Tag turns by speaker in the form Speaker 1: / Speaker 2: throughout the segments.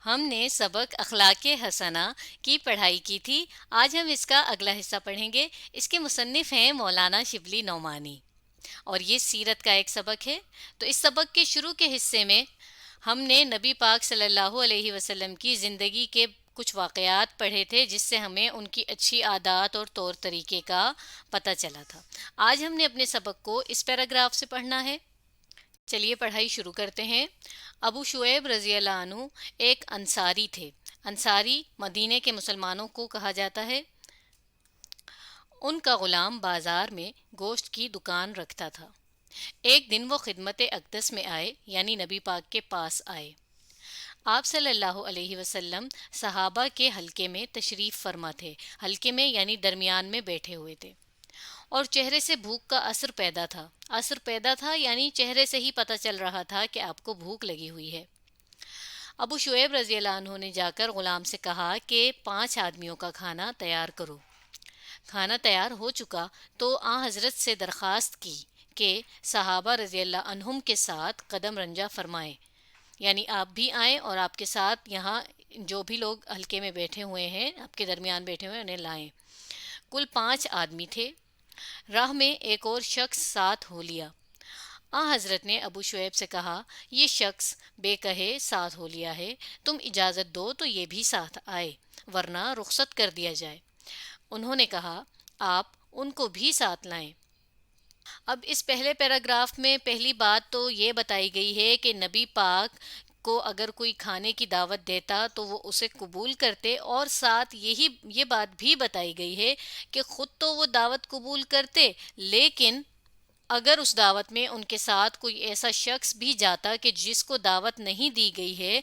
Speaker 1: ہم نے سبق اخلاق حسنہ کی پڑھائی کی تھی۔ آج ہم اس کا اگلا حصہ پڑھیں گے۔ اس کے مصنف ہیں مولانا شبلی نعمانی، اور یہ سیرت کا ایک سبق ہے۔ تو اس سبق کے شروع کے حصے میں ہم نے نبی پاک صلی اللہ علیہ وسلم کی زندگی کے کچھ واقعات پڑھے تھے، جس سے ہمیں ان کی اچھی عادات اور طور طریقے کا پتہ چلا تھا۔ آج ہم نے اپنے سبق کو اس پیراگراف سے پڑھنا ہے۔ چلیے پڑھائی شروع کرتے ہیں۔ ابو شعیب رضی اللہ عنہ ایک انصاری تھے۔ انصاری مدینے کے مسلمانوں کو کہا جاتا ہے۔ ان کا غلام بازار میں گوشت کی دکان رکھتا تھا۔ ایک دن وہ خدمت اقدس میں آئے، یعنی نبی پاک کے پاس آئے۔ آپ صلی اللہ علیہ وسلم صحابہ کے حلقے میں تشریف فرما تھے۔ حلقے میں یعنی درمیان میں بیٹھے ہوئے تھے، اور چہرے سے بھوک کا اثر پیدا تھا، یعنی چہرے سے ہی پتہ چل رہا تھا کہ آپ کو بھوک لگی ہوئی ہے۔ ابو شعیب رضی اللہ عنہ نے جا کر غلام سے کہا کہ 5 آدمیوں کا کھانا تیار کرو۔ کھانا تیار ہو چکا تو حضرت سے درخواست کی کہ صحابہ رضی اللہ عنہم کے ساتھ قدم رنجہ فرمائیں، یعنی آپ بھی آئیں اور آپ کے ساتھ یہاں جو بھی لوگ حلقے میں بیٹھے ہوئے ہیں، آپ کے درمیان بیٹھے ہوئے ہیں، انہیں لائیں۔ کل 5 آدمی تھے۔ راہ میں ایک اور شخص ساتھ ہو لیا۔ حضرت نے ابو شعیب سے کہا، یہ شخص بے کہے ساتھ ہو لیا ہے، تم اجازت دو تو یہ بھی ساتھ آئے، ورنہ رخصت کر دیا جائے۔ انہوں نے کہا، آپ ان کو بھی ساتھ لائیں۔ اب اس پہلے پیراگراف میں پہلی بات تو یہ بتائی گئی ہے کہ نبی پاک کو اگر کوئی کھانے کی دعوت دیتا تو وہ اسے قبول کرتے، اور ساتھ یہ بات بھی بتائی گئی ہے کہ خود تو وہ دعوت قبول کرتے، لیکن اگر اس دعوت میں ان کے ساتھ کوئی ایسا شخص بھی جاتا کہ جس کو دعوت نہیں دی گئی ہے،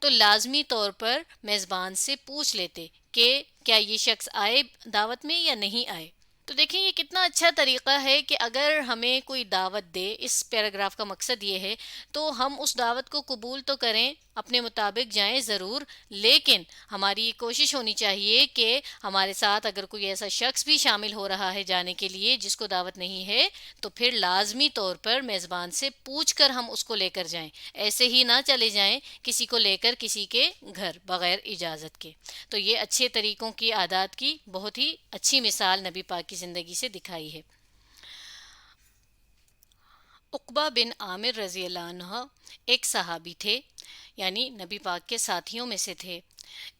Speaker 1: تو لازمی طور پر میزبان سے پوچھ لیتے کہ کیا یہ شخص آئے دعوت میں یا نہیں آئے۔ تو دیکھیں یہ کتنا اچھا طریقہ ہے کہ اگر ہمیں کوئی دعوت دے، اس پیراگراف کا مقصد یہ ہے، تو ہم اس دعوت کو قبول تو کریں، اپنے مطابق جائیں ضرور، لیکن ہماری یہ کوشش ہونی چاہیے کہ ہمارے ساتھ اگر کوئی ایسا شخص بھی شامل ہو رہا ہے جانے کے لیے جس کو دعوت نہیں ہے، تو پھر لازمی طور پر میزبان سے پوچھ کر ہم اس کو لے کر جائیں۔ ایسے ہی نہ چلے جائیں کسی کو لے کر کسی کے گھر بغیر اجازت کے۔ تو یہ اچھے طریقوں کی عادات کی بہت ہی اچھی مثال نبی پاک کی زندگی سے دکھائی ہے۔ عقبہ بن عامر رضی اللہ عنہ ایک صحابی تھے، یعنی نبی پاک کے ساتھیوں میں سے تھے۔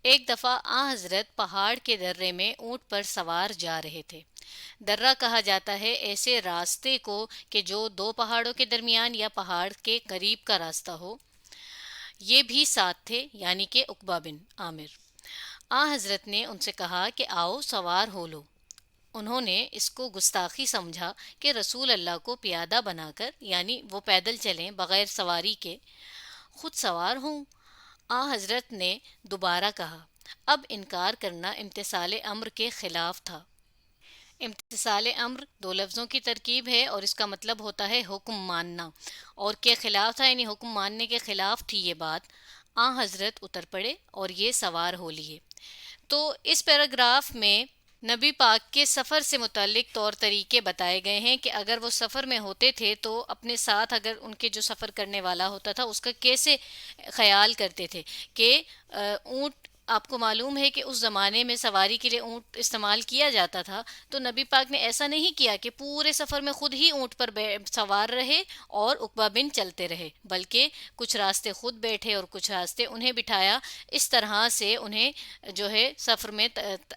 Speaker 1: ایک دفعہ حضرت پہاڑ کے درے میں اونٹ پر سوار جا رہے تھے۔ درہ کہا جاتا ہے ایسے راستے کو کہ جو 2 پہاڑوں کے درمیان یا پہاڑ کے قریب کا راستہ ہو۔ یہ بھی ساتھ تھے، یعنی کہ عقبہ بن عامر۔ حضرت نے ان سے کہا کہ آؤ سوار ہو لو۔ انہوں نے اس کو گستاخی سمجھا کہ رسول اللہ کو پیادہ بنا کر، یعنی وہ پیدل چلیں بغیر سواری کے، خود سوار ہوں۔ حضرت نے دوبارہ کہا۔ اب انکار کرنا امتثال امر کے خلاف تھا۔ امتثال امر 2 لفظوں کی ترکیب ہے اور اس کا مطلب ہوتا ہے حکم ماننا، اور کے خلاف تھا، یعنی حکم ماننے کے خلاف تھی یہ بات۔ حضرت اتر پڑے اور یہ سوار ہو لیے۔ تو اس پیراگراف میں نبی پاک کے سفر سے متعلق طور طریقے بتائے گئے ہیں کہ اگر وہ سفر میں ہوتے تھے تو اپنے ساتھ اگر ان کے جو سفر کرنے والا ہوتا تھا اس کا کیسے خیال کرتے تھے کہ اونٹ، آپ کو معلوم ہے کہ اس زمانے میں سواری کے لیے اونٹ استعمال کیا جاتا تھا، تو نبی پاک نے ایسا نہیں کیا کہ پورے سفر میں خود ہی اونٹ پر سوار رہے اور عقبہ بن چلتے رہے، بلکہ کچھ راستے خود بیٹھے اور کچھ راستے انہیں بٹھایا۔ اس طرح سے انہیں جو ہے سفر میں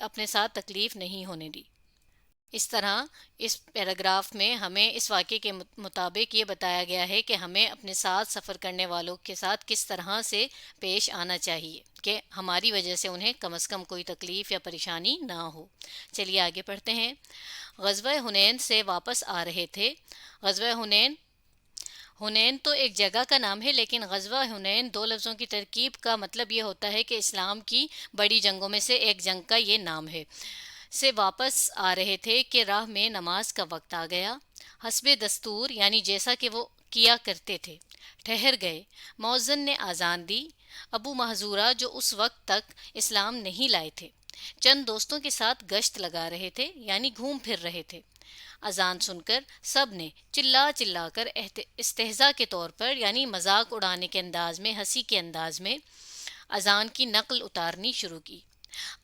Speaker 1: اپنے ساتھ تکلیف نہیں ہونے دی۔ اس طرح اس پیراگراف میں ہمیں اس واقعے کے مطابق یہ بتایا گیا ہے کہ ہمیں اپنے ساتھ سفر کرنے والوں کے ساتھ کس طرح سے پیش آنا چاہیے کہ ہماری وجہ سے انہیں کم از کم کوئی تکلیف یا پریشانی نہ ہو۔ چلیے آگے پڑھتے ہیں۔ غزوہ حنین سے واپس آ رہے تھے۔ غزوہ حنین تو ایک جگہ کا نام ہے، لیکن غزوہ حنین 2 لفظوں کی ترکیب کا مطلب یہ ہوتا ہے کہ اسلام کی بڑی جنگوں میں سے ایک جنگ کا یہ نام ہے۔ سے واپس آ رہے تھے کہ راہ میں نماز کا وقت آ گیا۔ حسب دستور، یعنی جیسا کہ وہ کیا کرتے تھے، ٹھہر گئے۔ مؤذن نے اذان دی۔ ابو محذورہ جو اس وقت تک اسلام نہیں لائے تھے، چند دوستوں کے ساتھ گشت لگا رہے تھے، یعنی گھوم پھر رہے تھے۔ اذان سن کر سب نے چلا چلا کر استہزاء کے طور پر یعنی مذاق اڑانے کے انداز میں، ہنسی کے انداز میں اذان کی نقل اتارنی شروع کی۔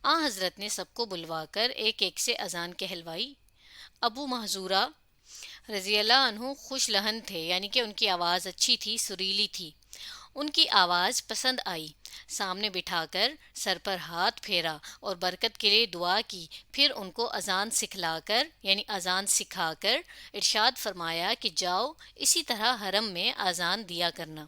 Speaker 1: حضرت نے سب کو بلوا کر ایک ایک سے اذان کہلوائی۔ ابو محذورہ رضی اللہ عنہ خوش لہن تھے، یعنی کہ ان کی آواز اچھی تھی، سریلی تھی۔ ان کی آواز پسند آئی، سامنے بٹھا کر سر پر ہاتھ پھیرا اور برکت کے لیے دعا کی، پھر ان کو اذان سکھلا کر یعنی اذان سکھا کر ارشاد فرمایا کہ جاؤ اسی طرح حرم میں اذان دیا کرنا۔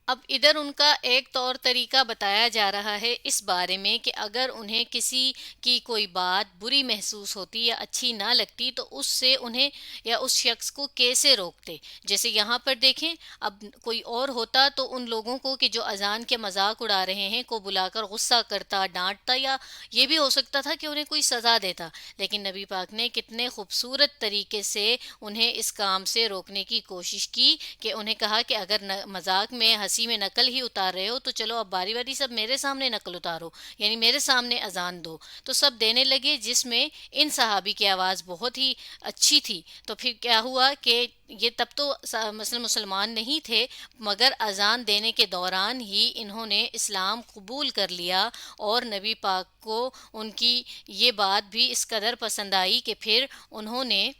Speaker 1: اب ادھر ان کا ایک طور طریقہ بتایا جا رہا ہے اس بارے میں کہ اگر انہیں کسی کی کوئی بات بری محسوس ہوتی یا اچھی نہ لگتی تو اس سے انہیں یا اس شخص کو کیسے روکتے۔ جیسے یہاں پر دیکھیں، اب کوئی اور ہوتا تو ان لوگوں کو کہ جو اذان کے مذاق اڑا رہے ہیں کو بلا کر غصہ کرتا، ڈانٹتا، یا یہ بھی ہو سکتا تھا کہ انہیں کوئی سزا دیتا، لیکن نبی پاک نے کتنے خوبصورت طریقے سے انہیں اس کام سے روکنے کی کوشش کی کہ انہیں کہا کہ اگر مذاق میں ہنسی میں نقل ہی اتار رہے ہو تو چلو اب باری باری سب میرے سامنے نقل اتارو، یعنی میرے سامنے اذان دو۔ تو سب دینے لگے، جس میں ان صحابی کی آواز بہت ہی اچھی تھی۔ تو پھر کیا ہوا کہ یہ تب تو مثلا مسلمان نہیں تھے، مگر اذان دینے کے دوران ہی انہوں نے اسلام قبول کر لیا، اور نبی پاک کو ان کی یہ بات بھی اس قدر پسند آئی کہ پھر انہوں نے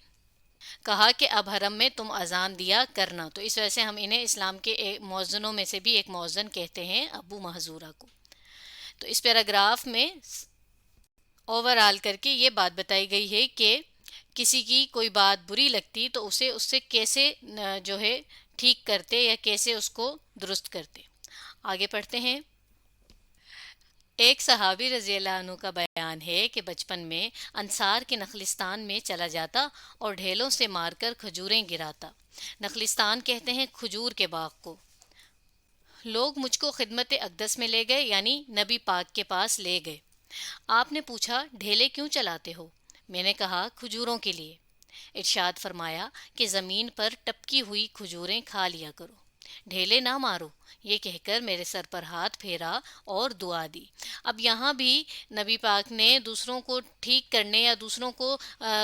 Speaker 1: کہا کہ اب حرم میں تم اذان دیا کرنا۔ تو اس وجہ سے ہم انہیں اسلام کے مؤذنوں میں سے بھی ایک مؤذن کہتے ہیں، ابو محذورہ کو۔ تو اس پیراگراف میں اوورال کر کے یہ بات بتائی گئی ہے کہ کسی کی کوئی بات بری لگتی تو اسے اس سے کیسے جو ہے ٹھیک کرتے یا کیسے اس کو درست کرتے۔ آگے پڑھتے ہیں۔ ایک صحابی رضی اللہ عنہ کا بیان ہے کہ بچپن میں انصار کے نخلستان میں چلا جاتا اور ڈھیلوں سے مار کر کھجوریں گراتا۔ نخلستان کہتے ہیں کھجور کے باغ کو۔ لوگ مجھ کو خدمت اقدس میں لے گئے، یعنی نبی پاک کے پاس لے گئے۔ آپ نے پوچھا ڈھیلے کیوں چلاتے ہو؟ میں نے کہا کھجوروں کے لیے۔ ارشاد فرمایا کہ زمین پر ٹپکی ہوئی کھجوریں کھا لیا کرو، ڈھیلے نہ مارو۔ یہ کہہ کر میرے سر پر ہاتھ پھیرا اور دعا دی۔ اب یہاں بھی نبی پاک نے دوسروں کو ٹھیک کرنے یا دوسروں کو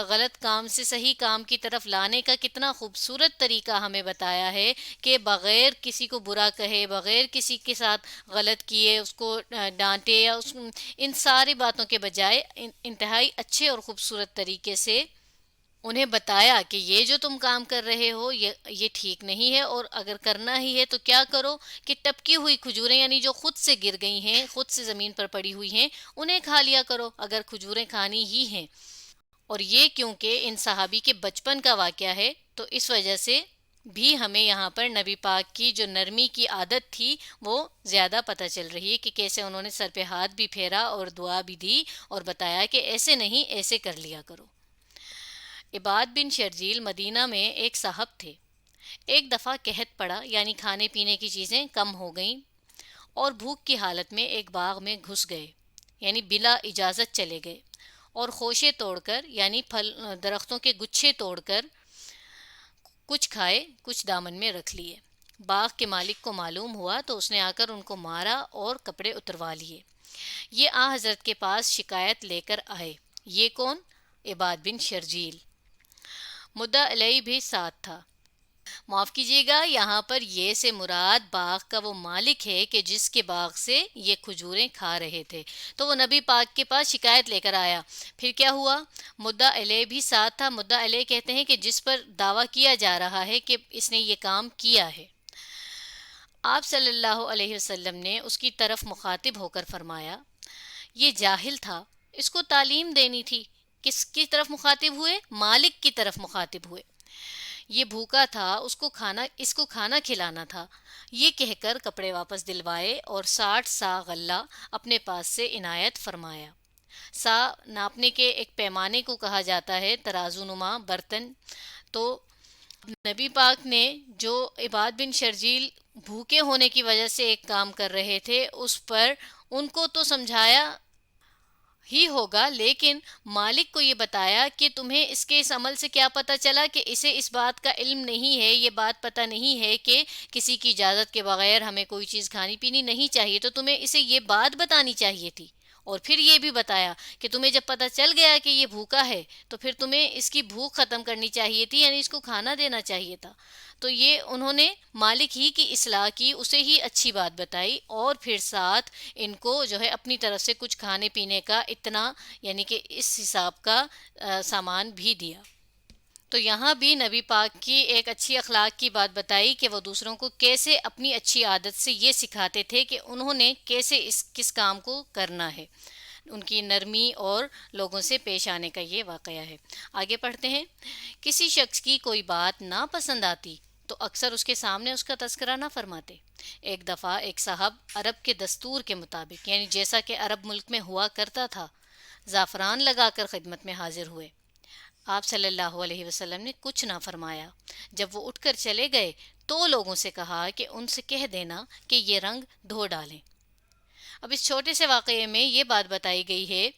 Speaker 1: غلط کام سے صحیح کام کی طرف لانے کا کتنا خوبصورت طریقہ ہمیں بتایا ہے کہ بغیر کسی کو برا کہے، بغیر کسی کے ساتھ غلط کیے اس کو ڈانٹے یا ان ساری باتوں کے بجائے انتہائی اچھے اور خوبصورت طریقے سے انہیں بتایا کہ یہ جو تم کام کر رہے ہو یہ ٹھیک نہیں ہے، اور اگر کرنا ہی ہے تو کیا کرو کہ ٹپکی ہوئی کھجوریں یعنی جو خود سے گر گئی ہیں، خود سے زمین پر پڑی ہوئی ہیں، انہیں کھا لیا کرو اگر کھجوریں کھانی ہی ہیں۔ اور یہ کیونکہ ان صحابی کے بچپن کا واقعہ ہے تو اس وجہ سے بھی ہمیں یہاں پر نبی پاک کی جو نرمی کی عادت تھی وہ زیادہ پتہ چل رہی ہے کہ کیسے انہوں نے سر پہ ہاتھ بھی پھیرا اور دعا بھی دی اور بتایا کہ ایسے نہیں، ایسے کر لیا کرو۔ عباد بن شرجیل مدینہ میں ایک صاحب تھے۔ ایک دفعہ قحط پڑا، یعنی کھانے پینے کی چیزیں کم ہو گئیں، اور بھوک کی حالت میں ایک باغ میں گھس گئے، یعنی بلا اجازت چلے گئے، اور خوشے توڑ کر یعنی پھل درختوں کے گچھے توڑ کر کچھ کھائے، کچھ دامن میں رکھ لیے۔ باغ کے مالک کو معلوم ہوا تو اس نے آ کر ان کو مارا اور کپڑے اتروا لیے۔ یہ حضرت کے پاس شکایت لے کر آئے۔ یہ کون؟ عباد بن شرجیل۔ مدعا علیہ بھی ساتھ تھا۔ معاف کیجیے گا، یہاں پر یہ سے مراد باغ کا وہ مالک ہے کہ جس کے باغ سے یہ کھجوریں کھا رہے تھے، تو وہ نبی پاک کے پاس شکایت لے کر آیا۔ پھر کیا ہوا؟ مدعا علیہ بھی ساتھ تھا۔ مدعا علیہ کہتے ہیں کہ جس پر دعویٰ کیا جا رہا ہے کہ اس نے یہ کام کیا ہے۔ آپ صلی اللہ علیہ وسلم نے اس کی طرف مخاطب ہو کر فرمایا، یہ جاہل تھا، اس کو تعلیم دینی تھی۔ کس کی طرف مخاطب ہوئے؟ مالک کی طرف مخاطب ہوئے۔ یہ بھوکا تھا، اس کو کھانا کھلانا تھا۔ یہ کہہ کر کپڑے واپس دلوائے اور 60 سا غلہ اپنے پاس سے عنایت فرمایا۔ سا ناپنے کے ایک پیمانے کو کہا جاتا ہے، ترازو نما برتن۔ تو نبی پاک نے جو عباد بن شرجیل بھوکے ہونے کی وجہ سے ایک کام کر رہے تھے اس پر ان کو تو سمجھایا ہی ہوگا، لیکن مالک کو یہ بتایا کہ تمہیں اس عمل سے کیا پتہ چلا کہ اسے اس بات کا علم نہیں ہے، یہ بات پتہ نہیں ہے کہ کسی کی اجازت کے بغیر ہمیں کوئی چیز کھانی پینی نہیں چاہیے، تو تمہیں اسے یہ بات بتانی چاہیے تھی، اور پھر یہ بھی بتایا کہ تمہیں جب پتہ چل گیا کہ یہ بھوکا ہے تو پھر تمہیں اس کی بھوک ختم کرنی چاہیے تھی، یعنی اس کو کھانا دینا چاہیے تھا۔ تو یہ انہوں نے مالک ہی کی اصلاح کی، اسے ہی اچھی بات بتائی، اور پھر ساتھ ان کو جو ہے اپنی طرف سے کچھ کھانے پینے کا اتنا یعنی کہ اس حساب کا سامان بھی دیا۔ تو یہاں بھی نبی پاک کی ایک اچھی اخلاق کی بات بتائی کہ وہ دوسروں کو کیسے اپنی اچھی عادت سے یہ سکھاتے تھے کہ انہوں نے کیسے کس کام کو کرنا ہے، ان کی نرمی اور لوگوں سے پیش آنے کا یہ واقعہ ہے۔ آگے پڑھتے ہیں۔ کسی شخص کی کوئی بات ناپسند آتی تو اکثر اس کے سامنے اس کا تذکرہ نہ فرماتے۔ ایک دفعہ ایک صاحب عرب کے دستور کے مطابق، یعنی جیسا کہ عرب ملک میں ہوا کرتا تھا، زعفران لگا کر خدمت میں حاضر ہوئے۔ آپ صلی اللہ علیہ وسلم نے کچھ نہ فرمایا۔ جب وہ اٹھ کر چلے گئے تو لوگوں سے کہا کہ ان سے کہہ دینا کہ یہ رنگ دھو ڈالیں۔ اب اس چھوٹے سے واقعے میں یہ بات بتائی گئی ہے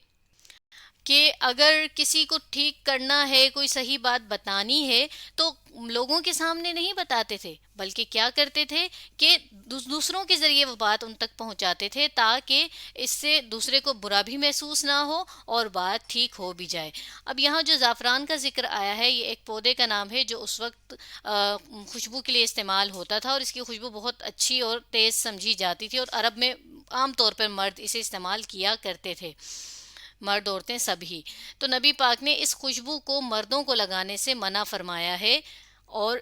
Speaker 1: کہ اگر کسی کو ٹھیک کرنا ہے، کوئی صحیح بات بتانی ہے، تو لوگوں کے سامنے نہیں بتاتے تھے، بلکہ کیا کرتے تھے کہ دوسروں کے ذریعے وہ بات ان تک پہنچاتے تھے، تاکہ اس سے دوسرے کو برا بھی محسوس نہ ہو اور بات ٹھیک ہو بھی جائے۔ اب یہاں جو زعفران کا ذکر آیا ہے، یہ ایک پودے کا نام ہے جو اس وقت خوشبو کے لیے استعمال ہوتا تھا، اور اس کی خوشبو بہت اچھی اور تیز سمجھی جاتی تھی، اور عرب میں عام طور پر مرد اسے استعمال کیا کرتے تھے، مرد عورتیں سب ہی۔ تو نبی پاک نے اس خوشبو کو مردوں کو لگانے سے منع فرمایا ہے، اور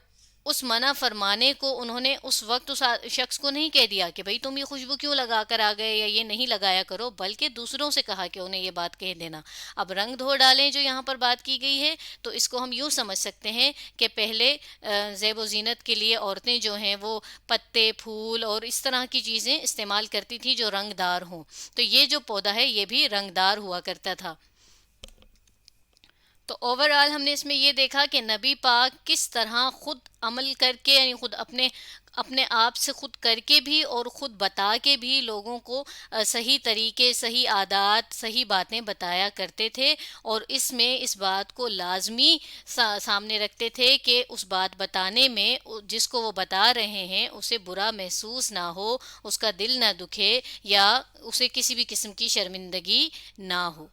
Speaker 1: اس منع فرمانے کو انہوں نے اس وقت اس شخص کو نہیں کہہ دیا کہ بھئی تم یہ خوشبو کیوں لگا کر آ گئے یا یہ نہیں لگایا کرو، بلکہ دوسروں سے کہا کہ انہیں یہ بات کہہ دینا۔ اب رنگ دھو ڈالیں جو یہاں پر بات کی گئی ہے، تو اس کو ہم یوں سمجھ سکتے ہیں کہ پہلے زیب و زینت کے لیے عورتیں جو ہیں وہ پتے، پھول اور اس طرح کی چیزیں استعمال کرتی تھی جو رنگ دار ہوں، تو یہ جو پودا ہے یہ بھی رنگ دار ہوا کرتا تھا۔ تو اوورآل ہم نے اس میں یہ دیکھا کہ نبی پاک کس طرح خود عمل کر کے، یعنی خود اپنے آپ سے خود کر کے بھی اور خود بتا کے بھی لوگوں کو صحیح طریقے، صحیح عادات، صحیح باتیں بتایا کرتے تھے، اور اس میں اس بات کو لازمی سامنے رکھتے تھے کہ اس بات بتانے میں جس کو وہ بتا رہے ہیں اسے برا محسوس نہ ہو، اس کا دل نہ دکھے یا اسے کسی بھی قسم کی شرمندگی نہ ہو۔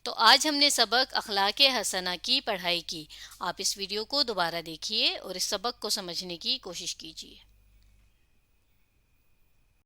Speaker 1: تو آج ہم نے سبق اخلاق حسنہ کی پڑھائی کی۔ آپ اس ویڈیو کو دوبارہ دیکھیے اور اس سبق کو سمجھنے کی کوشش کیجیے۔